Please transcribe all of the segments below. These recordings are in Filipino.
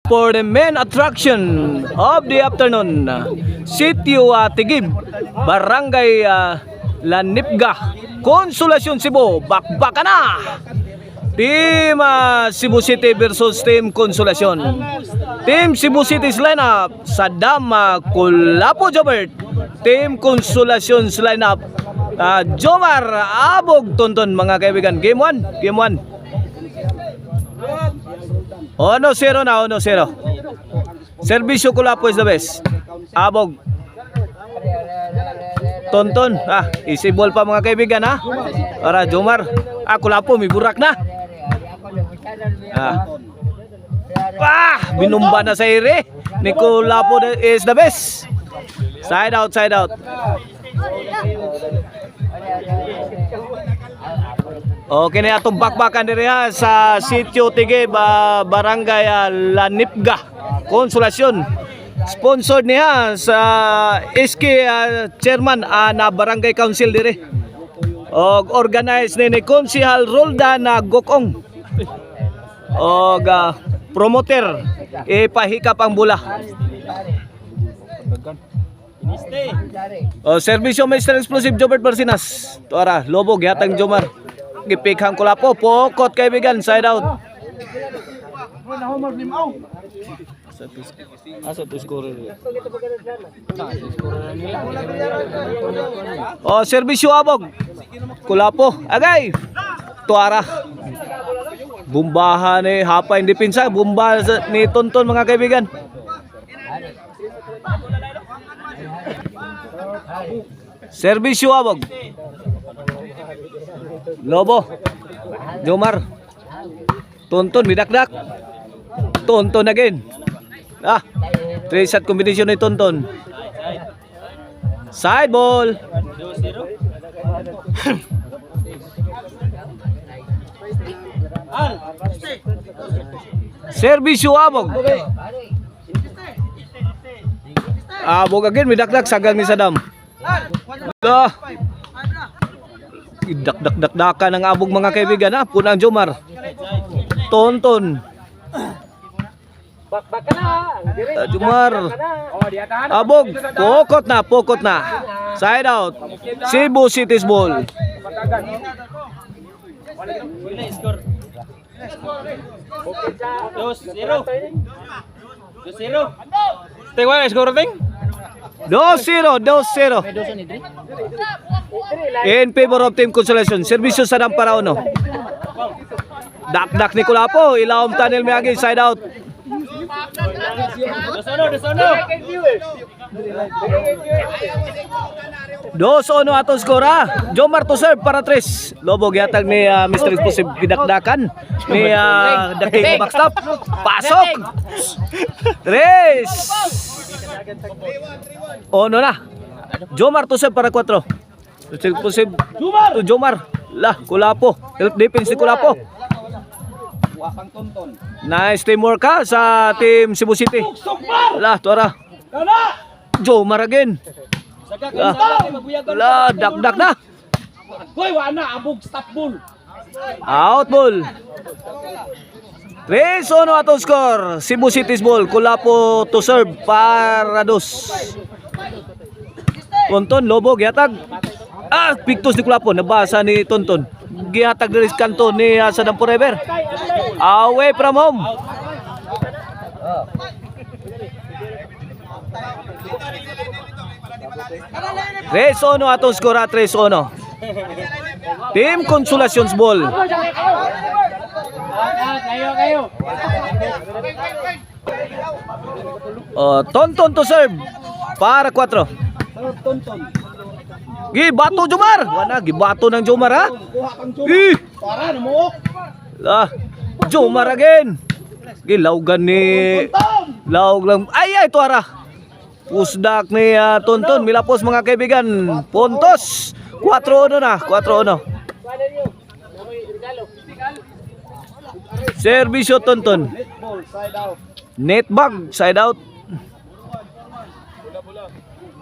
for the main attraction of the afternoon. Sitio Tigib, Barangay Lanipga, Consolacion, Cebu. Bakbakan na! Team Cebu City versus Team Consolacion. Team Cebu City's lineup, Saddam Kulapo Jobert. Team Consolacion's lineup, Jomar Abog Tonton, mga kaibigan. Game 1, game 1. 1-0 na, 1-0. Servisyo Kulapo is the best. Abog Tonton, easy ball pa mga kaibigan ha. Para Jomar, Kulapo may burak na. Binumba na sa ere. Ni Kulapo is the best. Side out, side out. Okay na itong bakbakan diri ha sa Sitio Tigib, Barangay Lanipga, Consolacion. Sponsored niya sa SK chairman na Barangay Council diri. Og organize ni Konsehal Roldan Gokong. Og promoter ipahikap ang bula. Servisyo Mr. Explosive Jobert Barcinas. Tuara, Lobo gihatang Jomar. Gipikhang Kulapo, pokot kaibigan, side out. Servisyo Abog Kulapo, agay. Tuara. Bumbahan ni hapa yung depensa, bumba ni Tonton mga kaibigan. Servisyo Abog. Lobo. Jomar. Tonton midakdak. Tonton again. 3-shot combination ni Tonton. Side ball. Servisyo Abog. Abog again midakdak sagang ni Saddam. Dakdakan ng Abog mga kaibigan ha. Punang Jomar. Tonton. Jomar. Abog. Pokot na. Side out. Cebu City's ball. Tengok skor ting. 2-0. In favor of Team Consolacion. Servisyo Saddam para uno. Dak ni Kulapo. Ilawom tunnel Miyagi. Side out. Dos ono atong skor ha. Jomar to serve para 3. Lobo gihatag ni Mr. Explosive gidakdakan ni daking backstop. Pasok. 3. Ono na. Jomar to serve para 4. Mr. Explosive to Jomar. Kulapo. Help defense ni Kulapo. Nice teamwork ha sa Team Cebu City. Tuara. Jomar again. Dak na. Out ball. 3-1 atong score. Cebu City's ball. Kulapo to serve para 2. Tonton, Lobo, gihatag. Pictus ni Kulapo. Nabasa ni Tonton. Gihatag dari kanto ni Saddam Forever. Away from home. Resono atong skora 3-1. Team Consolacion's ball. Tonton to serve para 4. Gibato Jomar. Gibato ng Jomar ha. Jomar again. Gilawgan ni Lawg lang. Ay tuara. Pusdak ni Tonton. Milapos mga kaibigan. Puntos. 4-1 na. 4-1. Servisyo Tonton. Netbag. Side out.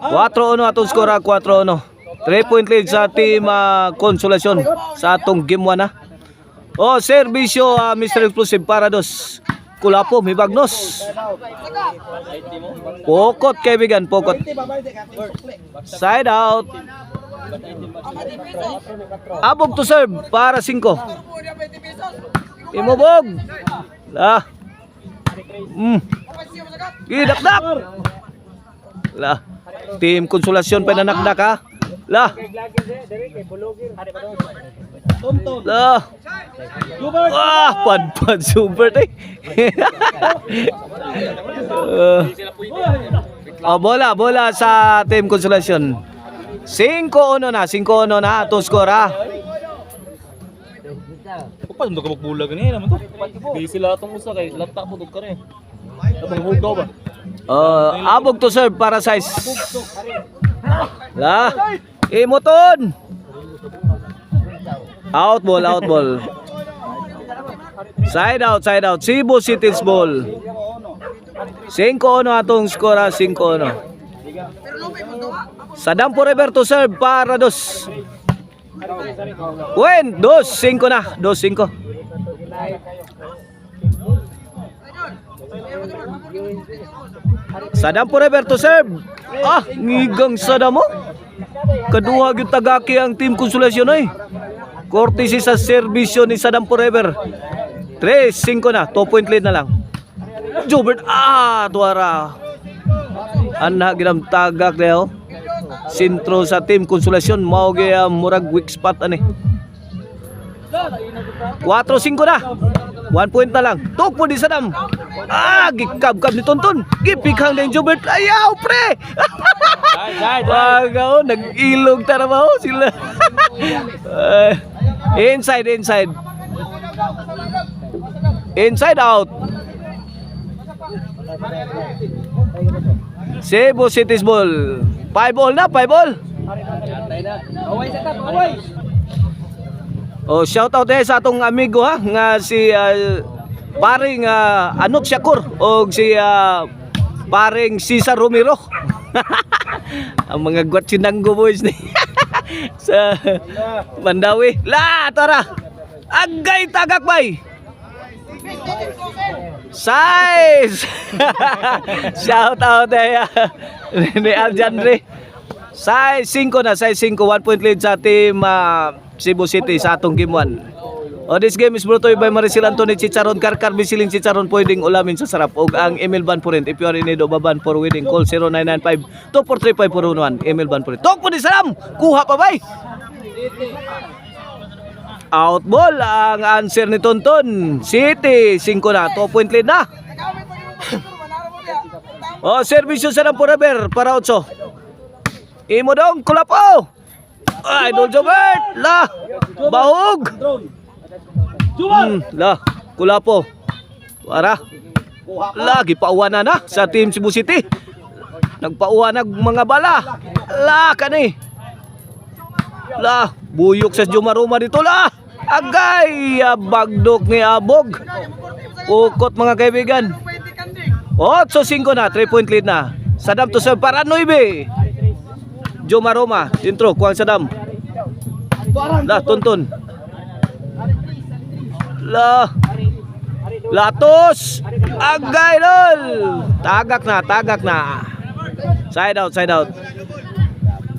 4-1 atong skora. 4-1. 3-point lead sa Team Consolacion sa atong game 1 ha. Servisyo Mr. Explosive para 2. Kulapo, may bagnos. Pokot, kaibigan, pokot. Side out. Abog to serve para 5. Imubog. Lah. Gidakdak. Lah. Team Konsolasyon pa nanakdak ha. Lah. Lah. Pad super eh. Bola sa Team Konsolasyon. 5-1 na atong score ha. Paano ito kabagbulag ganyan naman to? Di sila itong usa kay lata mo ka rin. Tapos hugaw ba? Abog to serve para size. La. Imoton. Out ball. Side out. Cebu City's ball. 5-1 atong score, 5-1. Sadam Forever to serve para 2. Win, 2-5 na. 2-5. Sadam Forever to serve. Ngigang Sadam mo. Kaduha gyud tagaki ang Team Konsolasyon ay. Courtesy sa serbisyo ni Sadam Forever. 3-5 na. 2 point lead na lang. Jobert, tuara. Anak ginam tagak dayo. Sintro sa Team Konsolasyon mao gyud murag weak spot ani. 4-5 na. 1 point na lang. Tukpo di Sadam. Gikab-kab ni Tonton. Gipikhang din Jobert. Ayaw pre. Wagaw nag-ilog tarabaho sila. Inside. Inside out. Cebu City's ball. 5 na. Shout out sa atong amigo ha nga si paring Anot Shakur o si paring Cesar Romero. Ang mga Guatchinango boys ni sa Mandawi. Tara. Agay tagak bay. Size. Shout out ni Aljandre. Size 5 na, 1 point lead sa Team Cebu City sa atong game 1. This game is brought to you by Maricel Anthony Chicharon. Karkar Bisiling Chicharon, pwedeng ulamin sa sarap. O ang email ban po rin. If you are in need of a ban for wedding, call 0995-2435411. Email ban po rin. Tok po di Salam! Kuha pa bay! Out ball ang answer ni Tonton. City 5 na, 2 point lead na. Servisyo sa Forever para 8. Imo dong Kulapo. Idol Jobert. Bahog. Kulapo. Para. Lagi pauwan na sa Team Cebu City. Nagpauwan ng mga bala. Kani. Buyok sa Jumaruma dito Agay, bagdok ni Abog. Ukot mga kaibigan. 8-5 na, 3 point lead na. Sadam to serve para 9. Jumaruma, intro, kuang Sadam. Tuntun. Latos. Agay lol. Tagak na. Side out.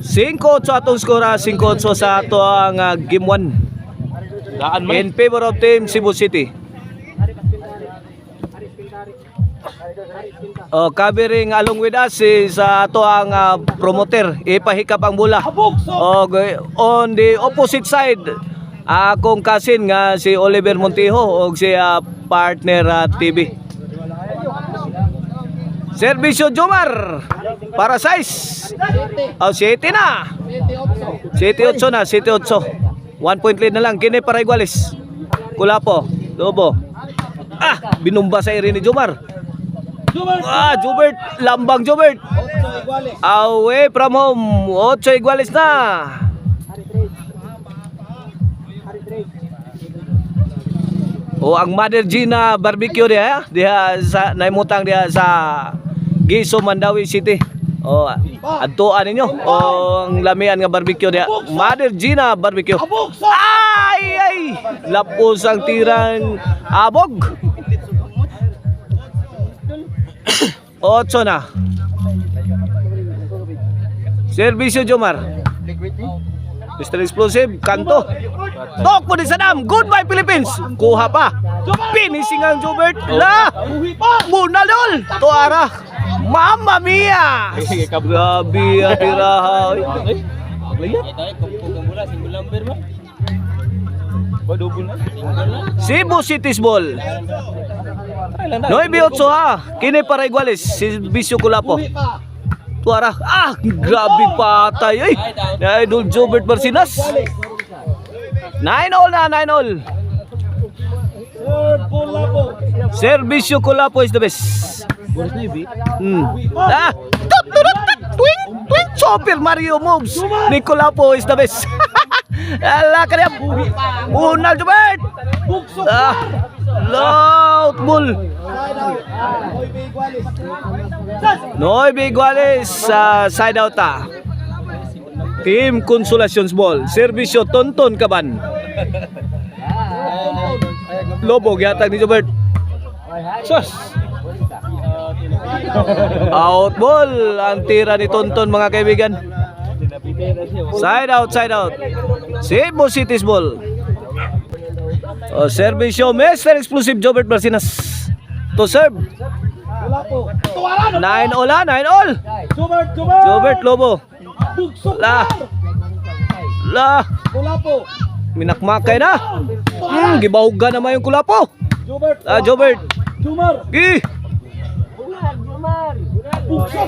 5-8 atong skora, 5-8 sa ato ang game 1. In favor of Team Cebu City. Covering along with us is ato ang promoter. Ipahikap ang bola. On the opposite side, akong kasin nga si Oliver Montijo o si partner TV. Servisyo Jomar para size. 7 na. 7-8 na, 7-8. 1 point lead na lang. Kini para igualis. Kulapo. Lobo. Binumba sa iri ni Jomar. Jobert. Lambang Jobert. Away from home. 8 igualis na. Ang Mother Gina barbecue diha sa naimutang diha sa Giso Mandawi City. Adtuan ninyo ang lamian nga barbecue diha. Mother Gina barbecue. Ay! Lapos ang tirang Abog. 8 na. Servisyo Jomar. Mr. Explosive, kanto. Tok po din sa dam. Goodbye Philippines. Kuha pa. Finishing ang Jobert. La. Bunalol. Tuara. Mamma mia. Grabe ang tiraha. Cebu City's ball. Noy Biotso ha. Kini para iguales. Servisyo Kulapo. Tuara. Grabe patay. Idol Jobert Barsinas. 9-all na, 9-all. Servisyo Kulapo is the best. Twing! Super Mario moves. Ni Kulapo is the best. Ala ka niya. Unal Jobert. Loud bull. Noy Biguales sa side out ta. Team Consolations ball. Servisyo Tonton Kaban. Lobo yatag ni Jobert. Sus. Out ball ang tira ni Tonton mga kaibigan. Side out, side out. Cebu City's ball. Servisyo Mr. Explosive Jobert Barsinas to serve. 9-all ha, 9-all. Jobert Lobo. La. Minakmakay na. Gibahugan naman yung Kulapo. Jobert. Gi.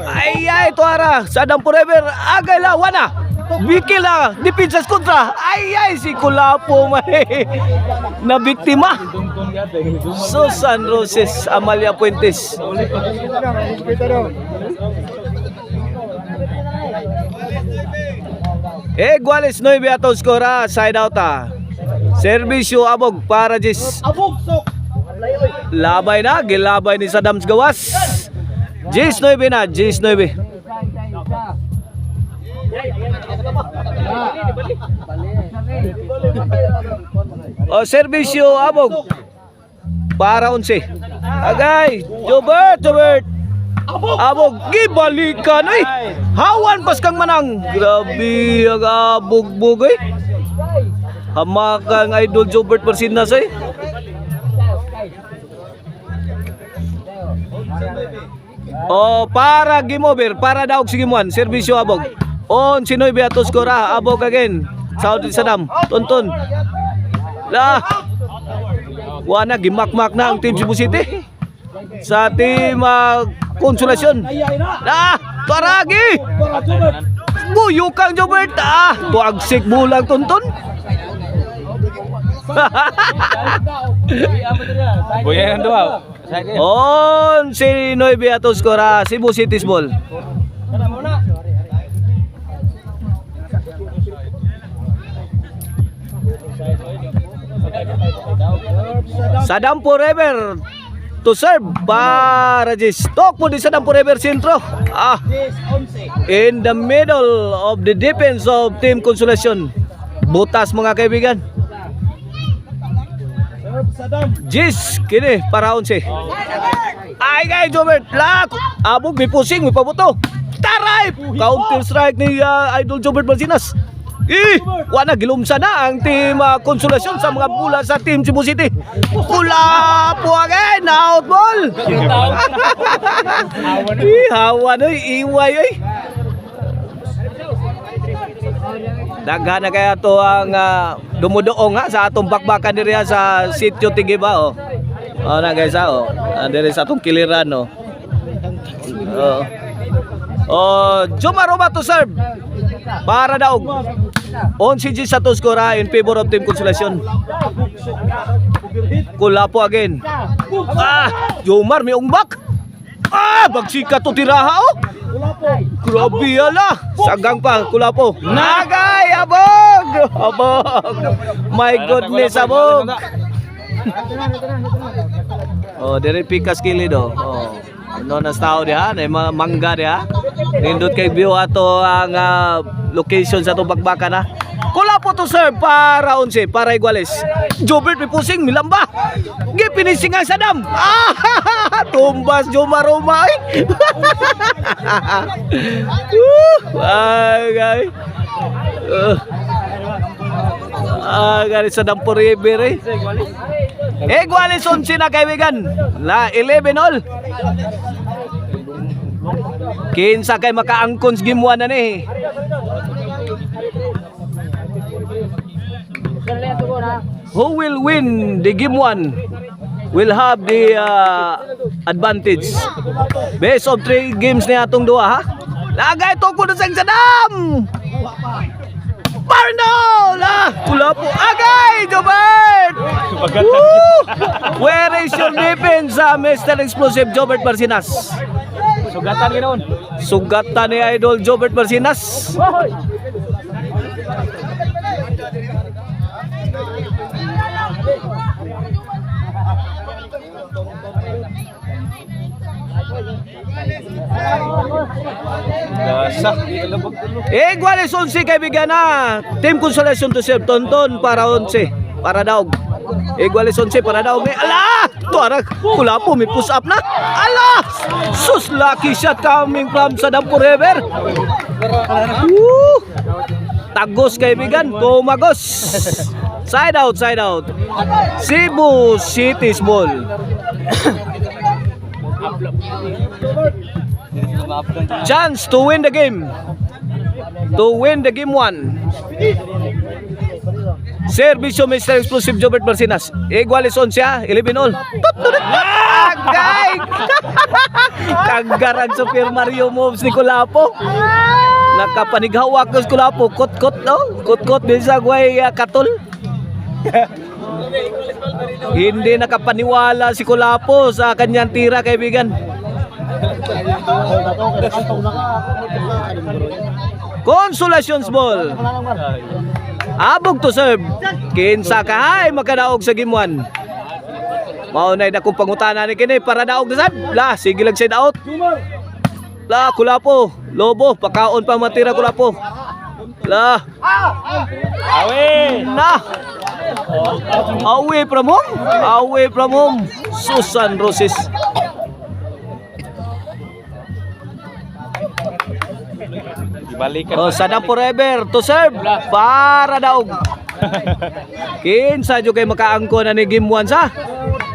Ay, tuara. Sadam forever. Agay la, wana. Bikil na. Depinsas kontra. Ay, si Kulapo may nabiktima. Susan Roses, Amalia Puentes. Guales 9 ato skora. Side out ha. Servisyo Abog para Jis. Labay na. Gilabay ni Sadams Gawas. Jis 9 na. Jis 9. Servisyo Abog para 11. Agay. Jobert. Abog gibalikan ay. Hawan pas kang manang. Grabe ang abog-bog ay. Hamakang idol Jobert Barsinas ay. Para game over, para daog sige muan. Servisyo Abog. On sinoy beato skora. Abog again. Saudi Sadam. Tonton. La. Wana gimakmak na ang team Cebu City. Sa team Konsolasyon. Taragi. Buyukang Jobert. Tuagsik bulang Tonton. Buyan doa. On si Noy Beato skora. Cebu City's ball. Sadam forever to serve para Jis. Tok po di Sadam forever sentro. In the middle of the defense of Team Consolacion. Butas mga kaibigan. Jis kini para 11. Ay kay Jobert Lak. Abog may pusing, may pabuto. Taray! Counter strike ni Idol Jobert Barsinas. Wala gilumsa na ang team Consolacion sa mga bula sa team Cebu City. Kulapo again, out ball. Hawan ay iway ay. Daghan na kaya to ang dumudoong sa atong bakbakan diri sa sitio Tigiba na guys diri sa atong kiliran Jomaroma to serve para daog. On si G sa to skora in favor of Team Consolacion. Kulapo again. Jomar may umbak. Bagsika to tiraha Grabe ala. Sagang pa Kulapo. Nagay abog. My goodness abog. Diri pikas kilid no na tao diha, na mangga diha. Nindot kay view ato ang location sa to bakbakan Kulapo Kulapo to serve para 11 para Iguales. Jobert may pusing milamba. Gipinising ang Sadam. Tumbas Jomar Umay. Agay. Agay Sadam Forever eh. Iguales 11 na kaibigan. La 11 all. Kinsa kay makaangkon sa game 1 na ni. Who will win the game 1 will have the advantage. Best of 3 games na atong duha ha. Lagay to ko sa Sadam. Parnol! Kulapo. Agay! Jobert! Where is your defense, Mr. Explosive Jobert Marcinas? Sugatan ginoon. Sugatan ni Idol Jobert Marcinas. Gasa. Iguales 11 kaibigan na. Team Consolation to serve. Tonton para 11. Para daog. Iguales 11 para daog. Ala! Tuarag. Kulapo. May push up na. Ala! Sus! Lucky shot coming from Sadam Forever. Tagos kaibigan. Tumagos. Side out. Side out. Cebu City's ball. Chance to win the game. To win the game 1. Servisyo Mr. Explosive Jobert Marcinas. Iguales 11 11 all. Agay! Kagaran Super Mario moves ni Kulapo. Nakapanighawa ko si Kulapo. Kot-kot no? Kot-kot bisa guay katol. Hindi nakapaniwala si Kulapo sa kanyang tira kaibigan. Consolations ball. Abog to serve. Kinsa kahay makadaog sa game 1. Maunay na kung pangutana ni kini para daog na sab. La, sige lang side out. La, Kulapo. Lobo, pakaon pa matira Kulapo. La. Away. Na. Away from home. Away from home. Susan Roses. Balikan. Sadam Forever to serve para daog. Kinsa jud kay makaangko na ni game 1 sa.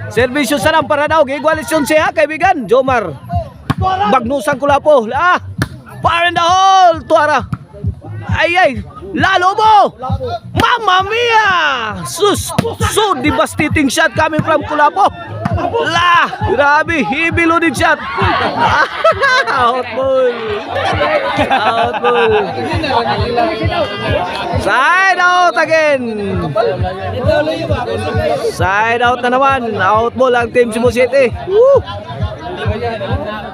Servisyo Sadam para daog. Iguales 11 ha kaibigan. Jomar. Bagnusan Kulapo. Fire in the hole. Tuara. Ay. Lalo mo! Mamma mia! Sus! So devastating shot coming from Kulapo. La! Grabe! Heavy loaded shot. Out ball. Out ball. Side out again. Side out na naman. Out ball ang team Cebu City. Woo!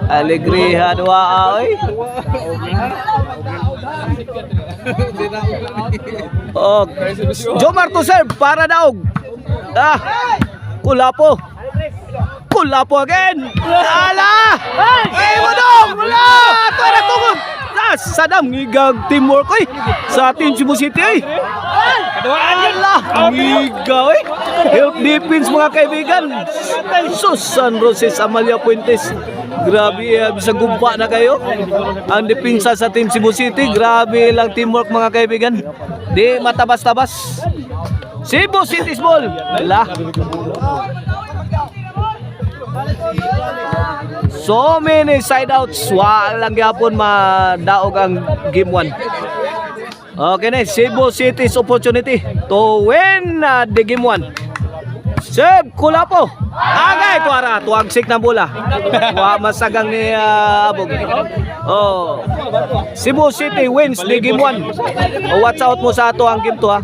Alegria dua ay. Oh, Jomar to serve para daog. Kulapo. Kulapo again. Ala! Ay mo dong. Wala. Para tungod. Sadam ngigag teamwork oy sa team Cebu City ay. Ala, ngigaw eh. Help defense mga kaibigan. Susan Roses Amalia Puentes. Grabe, bisa gumpa na kayo. Ang depensa sa team Cebu City, grabe lang teamwork mga kaibigan. Di matabas-tabas. Cebu City's ball. Wala. So many side outs. Walang gyapon madaog ang game 1. Okay na, Cebu City's opportunity to win the game 1. Seb, Kulapo. Agay, tuara. Tuwagsik na bola. Masagang ni Abog. Oh. Cebu City wins the game 1. Watch out mo sa ato ang game 2 ha.